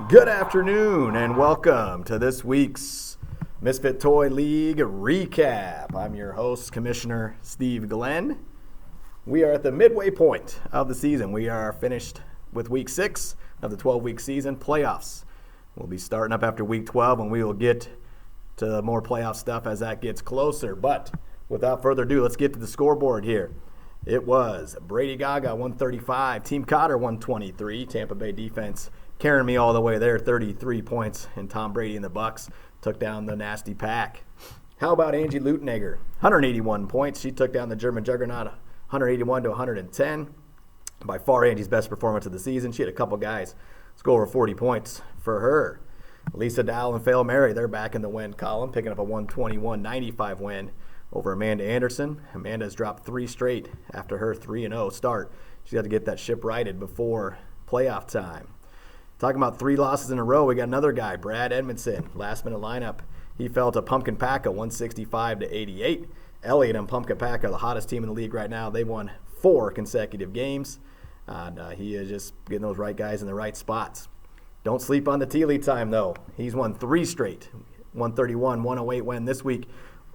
Good afternoon and welcome to this week's Misfit Toy League recap. I'm your host, Commissioner Steve Glenn. We are at the midway point of the season. We are finished with week 6 of the 12-week season playoffs. We'll be starting up after week 12 and we will get to more playoff stuff as that gets closer. But without further ado, let's get to the scoreboard here. It was Brady Gaga 135, Team Cotter 123, Tampa Bay defense carrying me all the way there, 33 points, and Tom Brady and the Bucks took down the nasty pack. How about Angie Lutenegger? 181 points. She took down the German juggernaut 181 to 110. By far Angie's best performance of the season. She had a couple guys score over 40 points for her. Lisa Dow and Fail Mary, they're back in the win column, picking up a 121-95 win over Amanda Anderson. Amanda's dropped 3 straight after her 3-0 start. She's got to get that ship righted before playoff time. Talking about 3 losses in a row, we got another guy, Brad Edmondson, last minute lineup. He fell to Pumpkin Packa 165 to 88. Elliott and Pumpkin Packa, the hottest team in the league right now, they won 4 consecutive games. He is just getting those right guys in the right spots. Don't sleep on the Teely time, though. He's won 3 straight. 131-108 win this week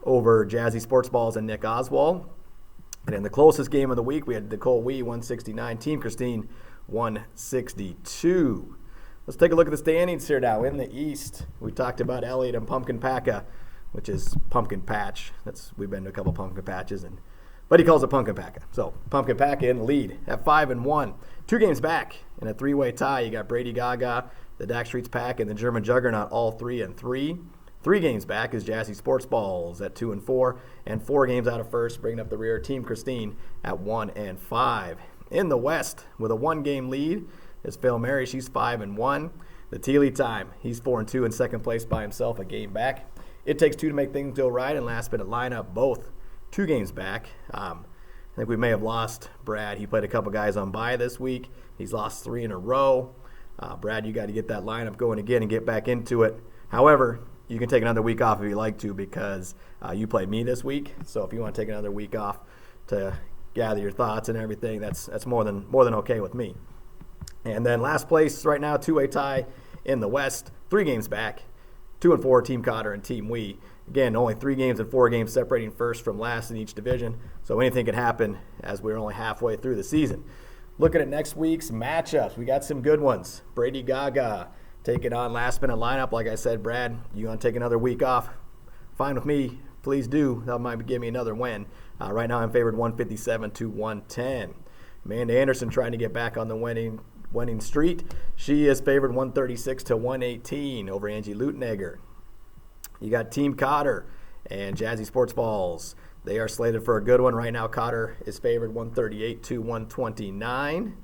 over Jazzy Sports Balls and Nick Oswald. And in the closest game of the week, we had Nicole Wee, 169. Team Christine, 162. Let's take a look at the standings here now. In the East, we talked about Elliott and Pumpkin Packa, which is Pumpkin Patch. We've been to a couple Pumpkin Patches, but he calls it Pumpkin Packa. So Pumpkin Packa in the lead at 5-1. 2 games back in a 3-way tie. You got Brady Gaga, the Dak Streets Pack, and the German Juggernaut all 3-3. 3 games back is Jazzy Sports Balls at 2-4, and 4 games out of first, bringing up the rear. Team Christine at 1-5. In the West, with a 1-game lead, is Phil Mary. She's 5-1. The Teely time, he's 4-2 in second place by himself, a game back. It takes 2 to make things go right, and last minute lineup, both 2 games back. I think we may have lost Brad. He played a couple guys on bye this week. He's lost 3 in a row. Brad, you got to get that lineup going again and get back into it. However, you can take another week off if you like to because you played me this week. So if you want to take another week off to gather your thoughts and everything, that's more than okay with me. And then last place right now, 2-way tie in the West, 3 games back, 2-4, Team Cotter and Team Wee. Again, only 3 games and 4 games separating first from last in each division, so anything can happen as we're only halfway through the season. Looking at next week's matchups, we got some good ones. Brady Gaga taking on last minute lineup. Like I said, Brad, you want to take another week off? Fine with me. Please do. That might give me another win. Right now I'm favored 157 to 110. Amanda Anderson trying to get back on the winning street. She is favored 136 to 118 over Angie Lutenegger. You got Team Cotter and Jazzy Sports Balls. They are slated for a good one right now. Cotter is favored 138 to 129.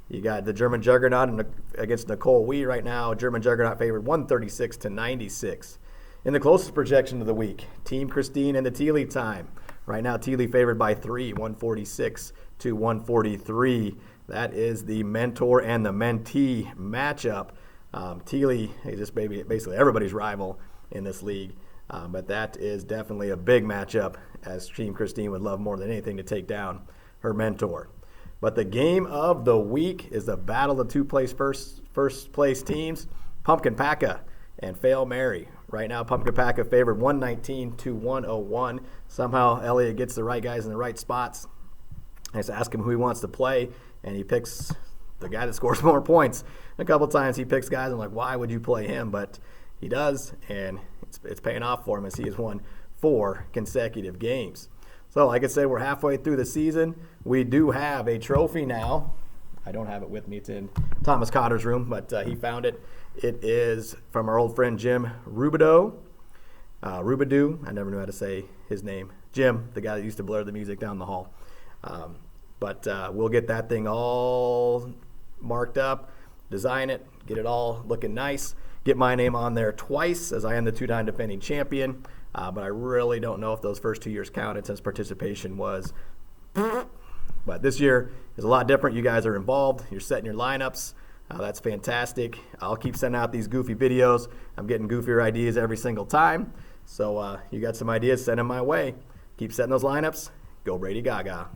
You got the German Juggernaut against Nicole Wee right now. German Juggernaut favored 136 to 96. In the closest projection of the week, Team Christine and the Teely time. Right now, Teely favored by 3, 146 to 143. That is the mentor and the mentee matchup. Teely is just basically everybody's rival in this league. But that is definitely a big matchup, as Team Christine would love more than anything to take down her mentor. But the game of the week is the battle of 2 first place teams, Pumpkin Packa and Fail Mary. Right now, Pumpkin Packa favored 119 to 101. Somehow, Elliott gets the right guys in the right spots. I just ask him who he wants to play, and he picks the guy that scores more points. A couple times he picks guys, I'm like, why would you play him? But he does, and it's paying off for him as he has won 4 consecutive games. So, like I said, we're halfway through the season. We do have a trophy now. I don't have it with me. It's in Thomas Cotter's room, but he found it. It is from our old friend Jim Rubidou. I never knew how to say his name. Jim, the guy that used to blur the music down the hall. But we'll get that thing all marked up, design it, get it all looking nice, get my name on there twice as I am the 2-time defending champion. But I really don't know if those first 2 years counted since participation was But this year is a lot different. You guys are involved. You're setting your lineups. That's fantastic. I'll keep sending out these goofy videos. I'm getting goofier ideas every single time. So you got some ideas, send them my way. Keep setting those lineups. Go Brady Gaga.